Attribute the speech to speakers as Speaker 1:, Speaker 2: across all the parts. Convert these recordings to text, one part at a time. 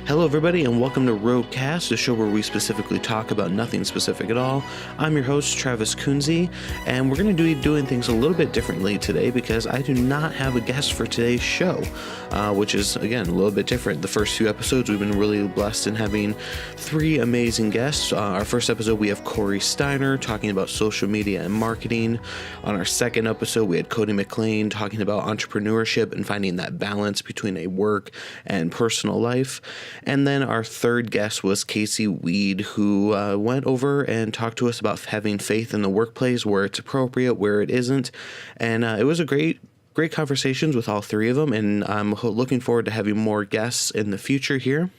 Speaker 1: Hello everybody and welcome to RogueCast, a show where we specifically talk about nothing specific at all. I'm your host, Travis Kunze, and we're going to be doing things a little bit differently today because I do not have a guest for today's show, which is, again, a little bit different. The first few episodes, we've been really blessed in having three amazing guests. Our first episode, we have Corey Steiner talking about social media and marketing. On our second episode, we had Cody McLean talking about entrepreneurship and finding that balance between a work and personal life. And then our third guest was Casey Weed, who went over and talked to us about having faith in the workplace, where it's appropriate, where it isn't. And it was a great conversations with all three of them. And I'm looking forward to having more guests in the future here.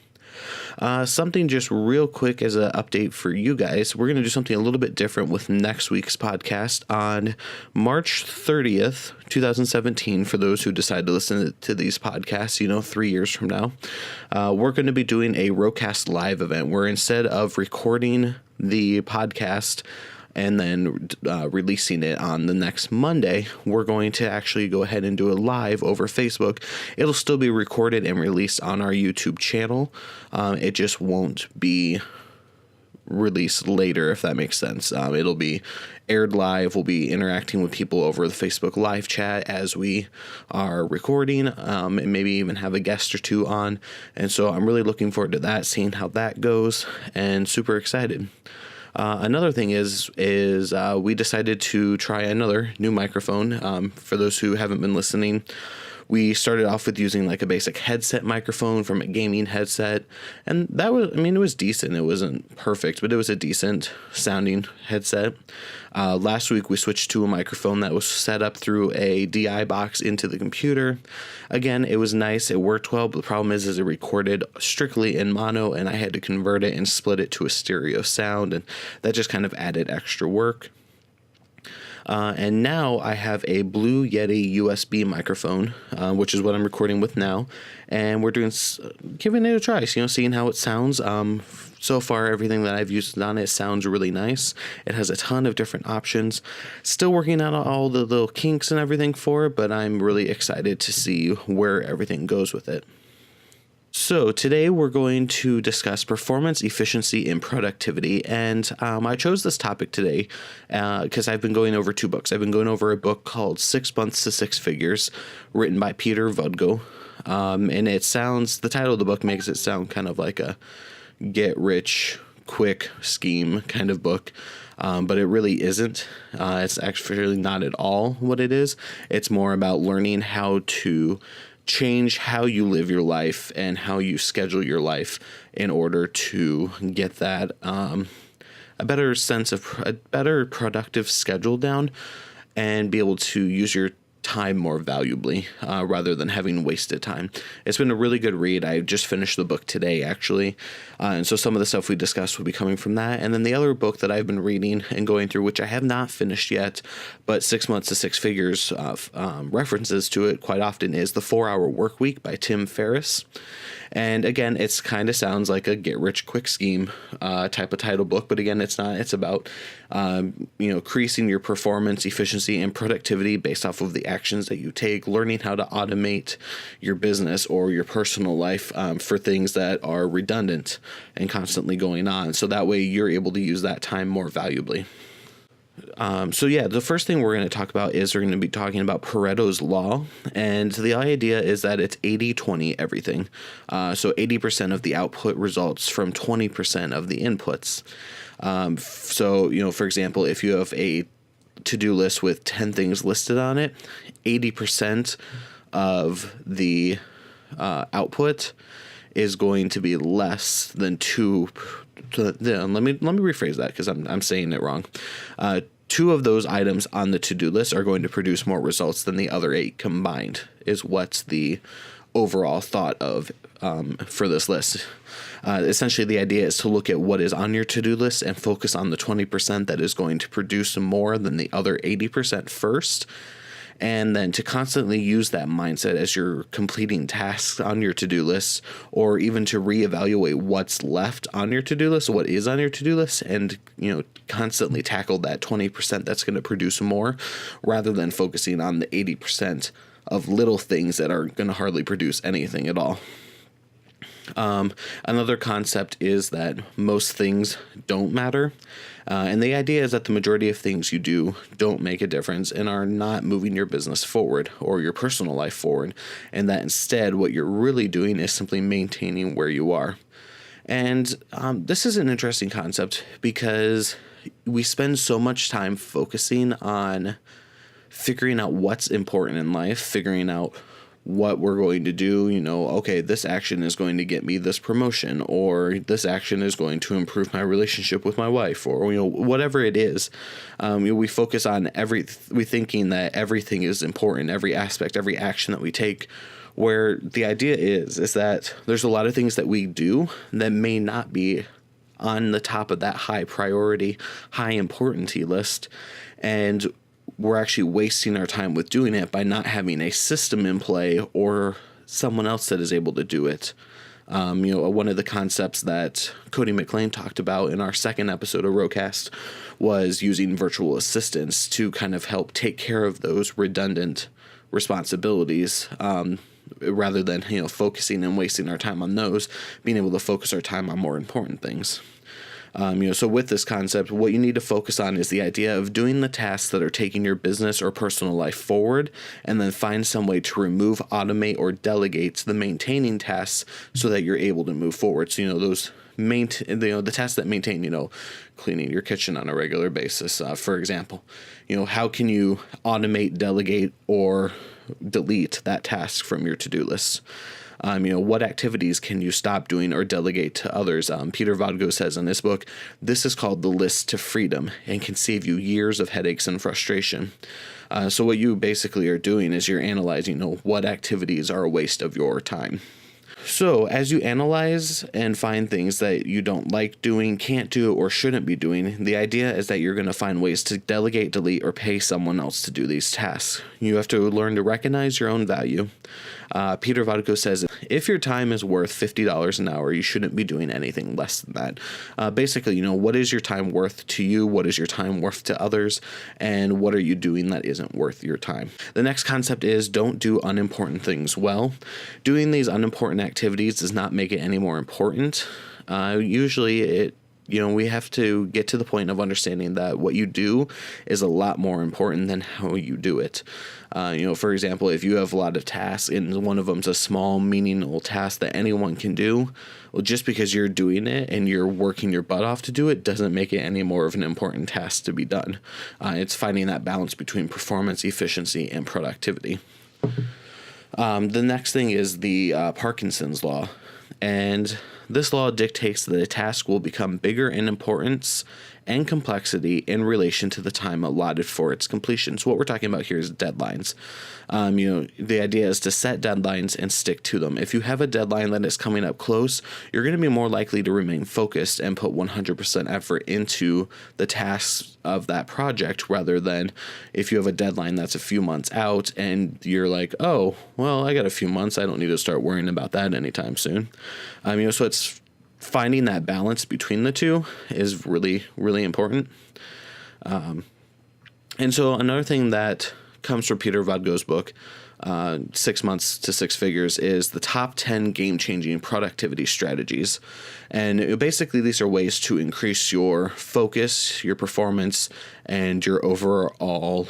Speaker 1: Something just real quick as an update for you guys. We're going to do something a little bit different with next week's podcast on March 30th, 2017. For those who decide to listen to these podcasts, 3 years from now, we're going to be doing a RogueCast live event where instead of recording the podcast and then releasing it on the next Monday, we're going to actually go ahead and do a live over Facebook. It'll still be recorded and released on our YouTube channel. It just won't be released later, if that makes sense. It'll be aired live. We'll be interacting with people over the Facebook live chat as we are recording, and maybe even have a guest or two on. And so I'm really looking forward to that, seeing how that goes, and super excited. Another thing is we decided to try another new microphone. For those who haven't been listening, we started off with using like a basic headset microphone from a gaming headset, and that was, it was decent. It wasn't perfect, but it was a decent sounding headset. Last week we switched to a microphone that was set up through a DI box into the computer. Again, it was nice. It worked well, but the problem is it recorded strictly in mono, and I had to convert it and split it to a stereo sound, and that just kind of added extra work. And now I have a Blue Yeti USB microphone, which is what I'm recording with now. And we're giving it a try, seeing how it sounds. So far, everything that I've used on it sounds really nice. It has a ton of different options. Still working out all the little kinks and everything for it, but I'm really excited to see where everything goes with it. So today we're going to discuss performance, efficiency, and productivity. And I chose this topic today because I've been going over two books. I've been going over a book called 6 Months to Six Figures, written by Peter Vodgo. And the title of the book makes it sound kind of like a get-rich-quick scheme kind of book. But it really isn't. It's actually not at all what it is. It's more about learning how to change how you live your life and how you schedule your life in order to get that a better productive schedule down and be able to use your time more valuably rather than having wasted time. It's been a really good read. I just finished the book today, actually. And so some of the stuff we discussed will be coming from that. And then the other book that I've been reading and going through, which I have not finished yet, but 6 Months to Six Figures references to it quite often, is The 4-Hour Workweek by Tim Ferriss. And again, it's kind of sounds like a get-rich-quick scheme type of title book, but again, it's not. It's about increasing your performance, efficiency, and productivity based off of the actions that you take, learning how to automate your business or your personal life for things that are redundant and constantly going on. So that way you're able to use that time more valuably. The first thing we're going to talk about is we're going to be talking about Paretos Law. And the idea is that it's 80-20 everything. So 80% of the output results from 20% of the inputs. For example, if you have a to-do list with 10 things listed on it, 80% of the output is going to be less than let me rephrase that because I'm saying it wrong. 2 of those items on the to-do list are going to produce more results than the other 8 combined, is what's the overall thought of for this list. Essentially, the idea is to look at what is on your to-do list and focus on the 20% that is going to produce more than the other 80% first. And then to constantly use that mindset as you're completing tasks on your to-do list, or even to reevaluate what's left on your to-do list, what is on your to-do list, and constantly tackle that 20% that's going to produce more, rather than focusing on the 80% of little things that are going to hardly produce anything at all. Another concept is that most things don't matter. And the idea is that the majority of things you do don't make a difference and are not moving your business forward or your personal life forward. And that instead, what you're really doing is simply maintaining where you are. And this is an interesting concept because we spend so much time focusing on figuring out what's important in life, figuring out what we're going to do, okay, this action is going to get me this promotion, or this action is going to improve my relationship with my wife, or, whatever it is. We focus on we thinking that everything is important, every aspect, every action that we take, where the idea is that there's a lot of things that we do that may not be on the top of that high priority, high importance list. And we're actually wasting our time with doing it by not having a system in play or someone else that is able to do it. One of the concepts that Cody McLean talked about in our second episode of RogueCast was using virtual assistants to kind of help take care of those redundant responsibilities, rather than, focusing and wasting our time on those, being able to focus our time on more important things. So with this concept, what you need to focus on is the idea of doing the tasks that are taking your business or personal life forward, and then find some way to remove, automate, or delegate the maintaining tasks so that you're able to move forward. So, those the tasks that maintain, cleaning your kitchen on a regular basis, for example, how can you automate, delegate, or delete that task from your to-do list? What activities can you stop doing or delegate to others? Peter Vodko says in his book, this is called the list to freedom and can save you years of headaches and frustration. So what you basically are doing is you're analyzing, what activities are a waste of your time. So as you analyze and find things that you don't like doing, can't do, or shouldn't be doing, the idea is that you're going to find ways to delegate, delete, or pay someone else to do these tasks. You have to learn to recognize your own value. Peter Vodko says, if your time is worth $50 an hour, you shouldn't be doing anything less than that. Basically, what is your time worth to you? What is your time worth to others? And what are you doing that isn't worth your time? The next concept is don't do unimportant things well. Doing these unimportant activities does not make it any more important. Usually we have to get to the point of understanding that what you do is a lot more important than how you do it. For example, if you have a lot of tasks and one of them's a small, meaningful task that anyone can do, well, just because you're doing it and you're working your butt off to do it doesn't make it any more of an important task to be done. It's finding that balance between performance, efficiency, and productivity. The next thing is the Parkinson's Law. And this law dictates that a task will become bigger in importance and complexity in relation to the time allotted for its completion. So what we're talking about here is deadlines. The idea is to set deadlines and stick to them. If you have a deadline that is coming up close, you're going to be more likely to remain focused and put 100% effort into the tasks of that project, rather than if you have a deadline that's a few months out and you're like, oh, well, I got a few months. I don't need to start worrying about that anytime soon. So it's finding that balance between the two is really, really important. And so another thing that comes from Peter Vodko's book, 6 Months to Six Figures, is the top 10 game-changing productivity strategies. And basically these are ways to increase your focus, your performance, and your overall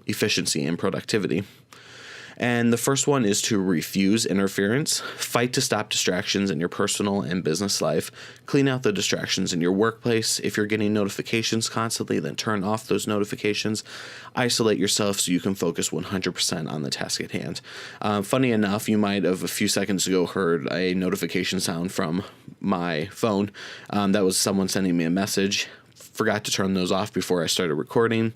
Speaker 1: efficiency and productivity. And the first one is to refuse interference, fight to stop distractions in your personal and business life, clean out the distractions in your workplace. If you're getting notifications constantly, then turn off those notifications. Isolate yourself so you can focus 100% on the task at hand. Funny enough, you might have a few seconds ago heard a notification sound from my phone. That was someone sending me a message. Forgot to turn those off before I started recording.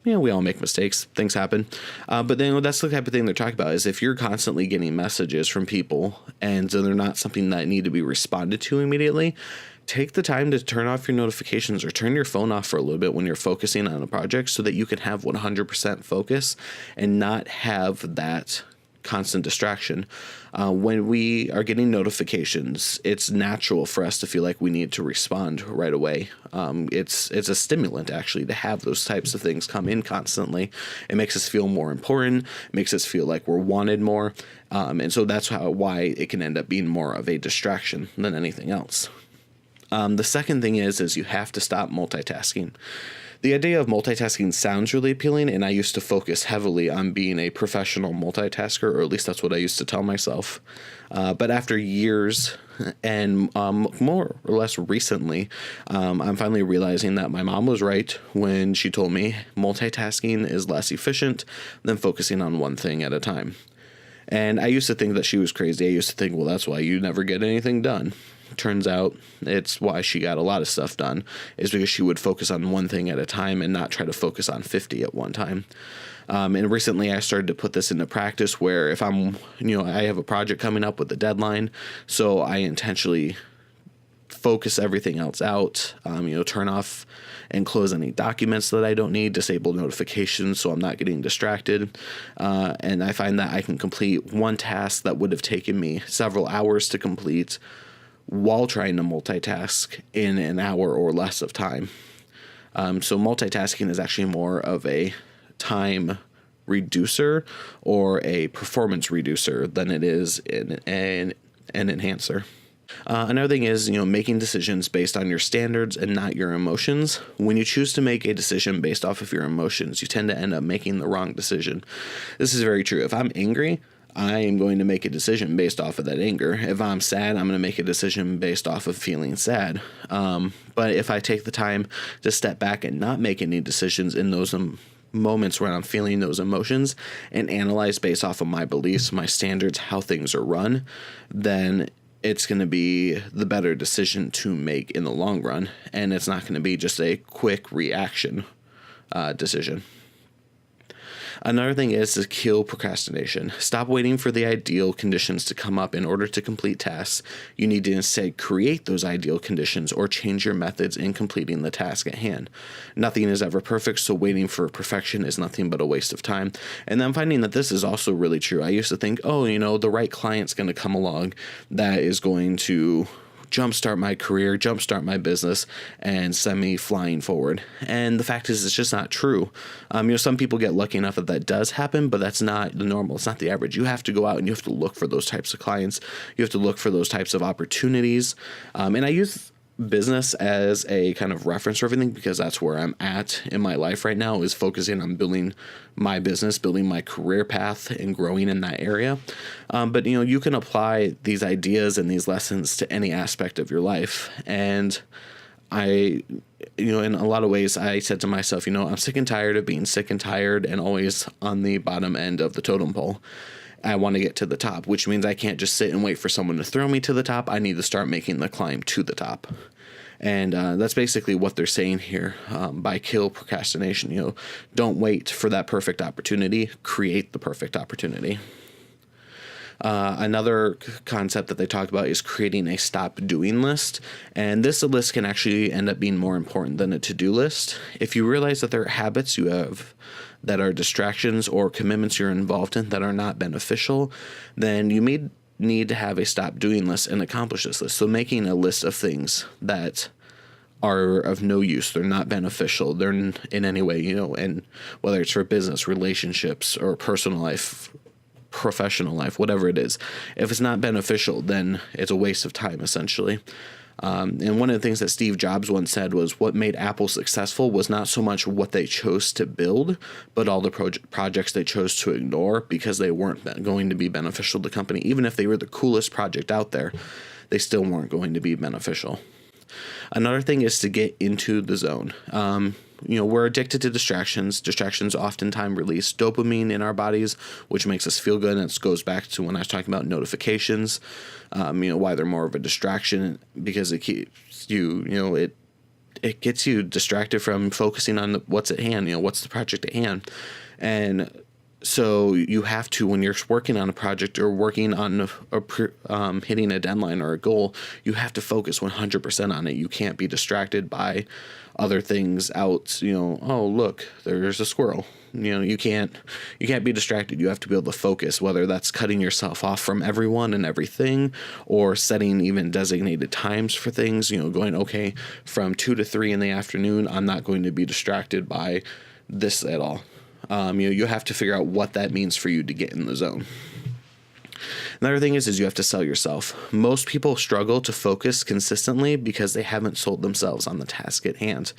Speaker 1: We all make mistakes. Things happen. But then that's the type of thing they're talking about, is if you're constantly getting messages from people and they're not something that need to be responded to immediately, take the time to turn off your notifications or turn your phone off for a little bit when you're focusing on a project so that you can have 100% focus and not have that constant distraction. When we are getting notifications, it's natural for us to feel like we need to respond right away. It's a stimulant, actually, to have those types of things come in constantly. It makes us feel more important, makes us feel like we're wanted more. And so that's why it can end up being more of a distraction than anything else. The second thing is you have to stop multitasking. The idea of multitasking sounds really appealing, and I used to focus heavily on being a professional multitasker, or at least that's what I used to tell myself. But after years and more or less recently, I'm finally realizing that my mom was right when she told me multitasking is less efficient than focusing on one thing at a time. And I used to think that she was crazy. I used to think, well, that's why you never get anything done. Turns out it's why she got a lot of stuff done, is because she would focus on one thing at a time and not try to focus on 50 at one time. And recently I started to put this into practice where if I have a project coming up with a deadline, so I intentionally focus everything else out, turn off and close any documents that I don't need, disable notifications so I'm not getting distracted. And I find that I can complete one task that would have taken me several hours to complete while trying to multitask in an hour or less of time. So multitasking is actually more of a time reducer or a performance reducer than it is an enhancer. Another thing is, making decisions based on your standards and not your emotions. When you choose to make a decision based off of your emotions, you tend to end up making the wrong decision. This is very true. If I'm angry, I am going to make a decision based off of that anger. If I'm sad, I'm going to make a decision based off of feeling sad. But if I take the time to step back and not make any decisions in those moments where I'm feeling those emotions and analyze based off of my beliefs, my standards, how things are run, then it's going to be the better decision to make in the long run. And it's not going to be just a quick reaction decision. Another thing is to kill procrastination. Stop waiting for the ideal conditions to come up in order to complete tasks. You need to instead create those ideal conditions or change your methods in completing the task at hand. Nothing is ever perfect, so waiting for perfection is nothing but a waste of time. And I'm finding that this is also really true. I used to think, the right client's going to come along that is going to jumpstart my career, jumpstart my business, and send me flying forward. And the fact is, it's just not true. Some people get lucky enough that does happen, but that's not the normal. It's not the average. You have to go out and you have to look for those types of clients. You have to look for those types of opportunities. And I use business as a kind of reference for everything because that's where I'm at in my life right now, is focusing on building my business, building my career path, and growing in that area. But you can apply these ideas and these lessons to any aspect of your life. And in a lot of ways, I said to myself, I'm sick and tired of being sick and tired and always on the bottom end of the totem pole. I want to get to the top, which means I can't just sit and wait for someone to throw me to the top. I need to start making the climb to the top. And that's basically what they're saying here by kill procrastination. Don't wait for that perfect opportunity. Create the perfect opportunity. Another concept that they talk about is creating a stop doing list. And this list can actually end up being more important than a to-do list. If you realize that there are habits you have that are distractions or commitments you're involved in that are not beneficial, then you may need to have a stop doing list and accomplish this list. So making a list of things that are of no use, they're not beneficial, they're in any way, and whether it's for business, relationships, or personal life, professional life, whatever it is, if it's not beneficial, then it's a waste of time, essentially. And one of the things that Steve Jobs once said was what made Apple successful was not so much what they chose to build, but all the projects they chose to ignore because they weren't going to be beneficial to the company. Even if they were the coolest project out there, they still weren't going to be beneficial. Another thing is to get into the zone. We're addicted to distractions. Distractions oftentimes release dopamine in our bodies, which makes us feel good. And it goes back to when I was talking about notifications, why they're more of a distraction, because it keeps you, it gets you distracted from focusing on what's at hand, what's the project at hand. And so you have to, when you're working on a project or working on hitting a deadline or a goal, you have to focus 100% on it. You can't be distracted by other things out, oh, look, there's a squirrel. You can't be distracted. You have to be able to focus, whether that's cutting yourself off from everyone and everything, or setting even designated times for things, going, okay, from 2 to 3 in the afternoon, I'm not going to be distracted by this at all. You have to figure out what that means for you to get in the zone. Another thing is you have to sell yourself. Most people struggle to focus consistently because they haven't sold themselves on the task at hand.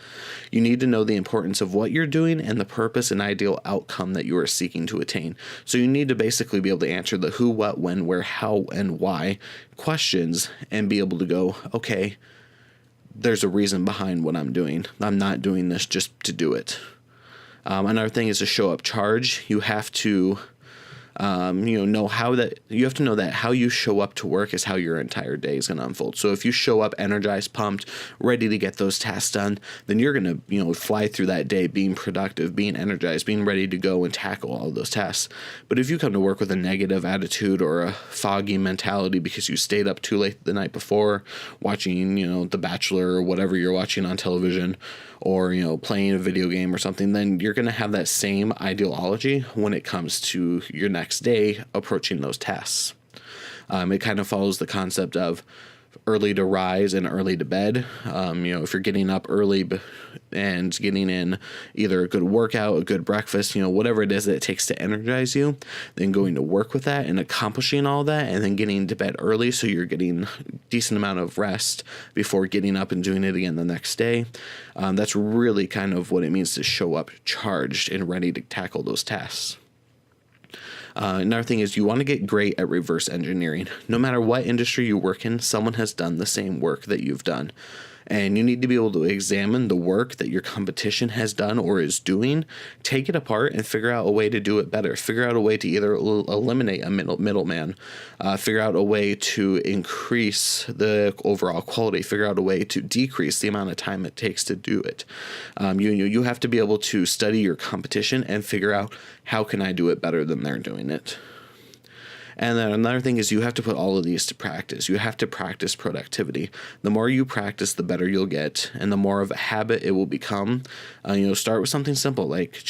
Speaker 1: You need to know the importance of what you're doing and the purpose and ideal outcome that you are seeking to attain. So you need to basically be able to answer the who, what, when, where, how, and why questions and be able to go, okay, there's a reason behind what I'm doing. I'm not doing this just to do it. Another thing is to show up charged. You have to know that how you show up to work is how your entire day is going to unfold. So if you show up energized, pumped, ready to get those tasks done, then you're going to, fly through that day being productive, being energized, being ready to go and tackle all those tasks. But if you come to work with a negative attitude or a foggy mentality because you stayed up too late the night before watching, The Bachelor or whatever you're watching on television, or, playing a video game or something, then you're going to have that same ideology when it comes to your next day approaching those tasks. It kind of follows the concept of early to rise and early to bed. If you're getting up early and getting in either a good workout, a good breakfast, whatever it is that it takes to energize you, then going to work with that and accomplishing all that, and then getting to bed early so you're getting a decent amount of rest before getting up and doing it again the next day. That's really kind of what it means to show up charged and ready to tackle those tasks. Another thing is you want to get great at reverse engineering. No matter what industry you work in, someone has done the same work that you've done. And you need to be able to examine the work that your competition has done or is doing, take it apart, and figure out a way to do it better. Figure out a way to either eliminate a middleman, figure out a way to increase the overall quality, figure out a way to decrease the amount of time it takes to do it. You have to be able to study your competition and figure out, how can I do it better than they're doing it? And then another thing is you have to put all of these to practice. You have to practice productivity. The more you practice, the better you'll get, and the more of a habit it will become. Start with something simple like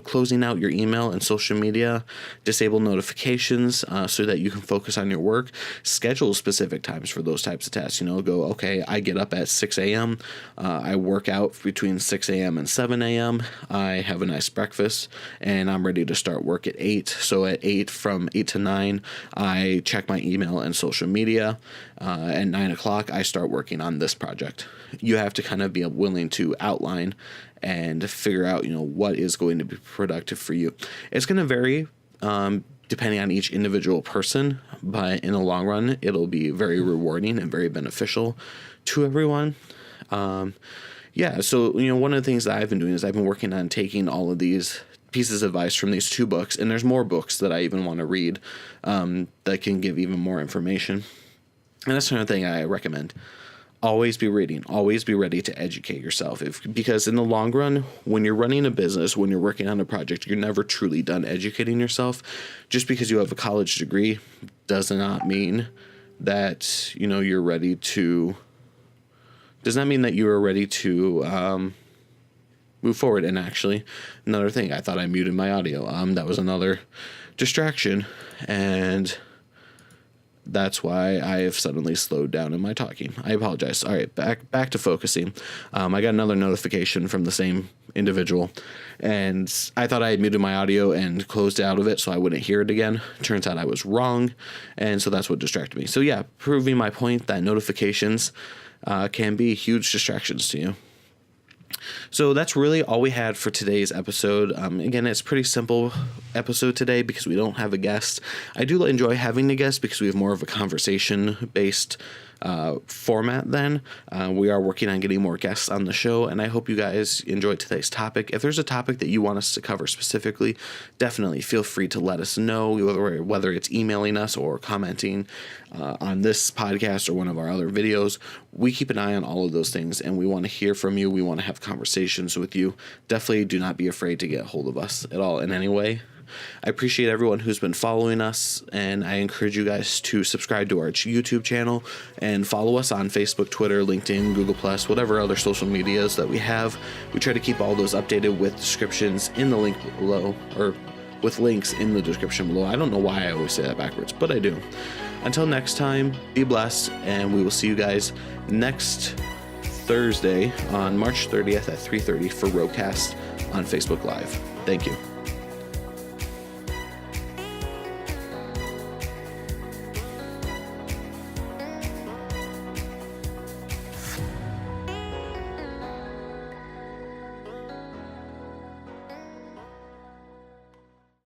Speaker 1: closing out your email and social media, disable notifications so that you can focus on your work, schedule specific times for those types of tasks. Okay, I get up at 6 a.m., I work out between 6 a.m. and 7 a.m., I have a nice breakfast, and I'm ready to start work at 8. So at 8, from 8 to 9, I check my email and social media. At 9 o'clock, I start working on this project. You have to kind of be willing to outline and figure out, what is going to be productive for you. It's going to vary depending on each individual person, but in the long run, it'll be very rewarding and very beneficial to everyone. So, one of the things that I've been doing is I've been working on taking all of these pieces of advice from these 2 books, and there's more books that I even want to read that can give even more information. And that's another thing I recommend. Always be reading. Always be ready to educate yourself. Because in the long run, when you're running a business, when you're working on a project, you're never truly done educating yourself. Just because you have a college degree does not mean that, you're ready to... Does not mean that you are ready to move forward. And actually, another thing, I thought I muted my audio. That was another distraction, and that's why I have suddenly slowed down in my talking. I apologize. All right, back to focusing. I got another notification from the same individual, and I thought I had muted my audio and closed out of it so I wouldn't hear it again. Turns out I was wrong, and so that's what distracted me. So yeah, proving my point that notifications can be huge distractions to you. So that's really all we had for today's episode. Again, it's a pretty simple episode today because we don't have a guest. I do enjoy having a guest because we have more of a conversation-based format then. We are working on getting more guests on the show, and I hope you guys enjoyed today's topic. If there's a topic that you want us to cover specifically, definitely feel free to let us know, whether it's emailing us or commenting on this podcast or one of our other videos. We keep an eye on all of those things, and we want to hear from you. We want to have conversations with you. Definitely do not be afraid to get hold of us at all in any way. I appreciate everyone who's been following us, and I encourage you guys to subscribe to our YouTube channel and follow us on Facebook, Twitter, LinkedIn, Google+, whatever other social medias that we have. We try to keep all those updated with descriptions in the link below, or with links in the description below. I don't know why I always say that backwards, but I do. Until next time, be blessed, and we will see you guys next Thursday on March 30th at 3:30 for RogueCast on Facebook Live. Thank you.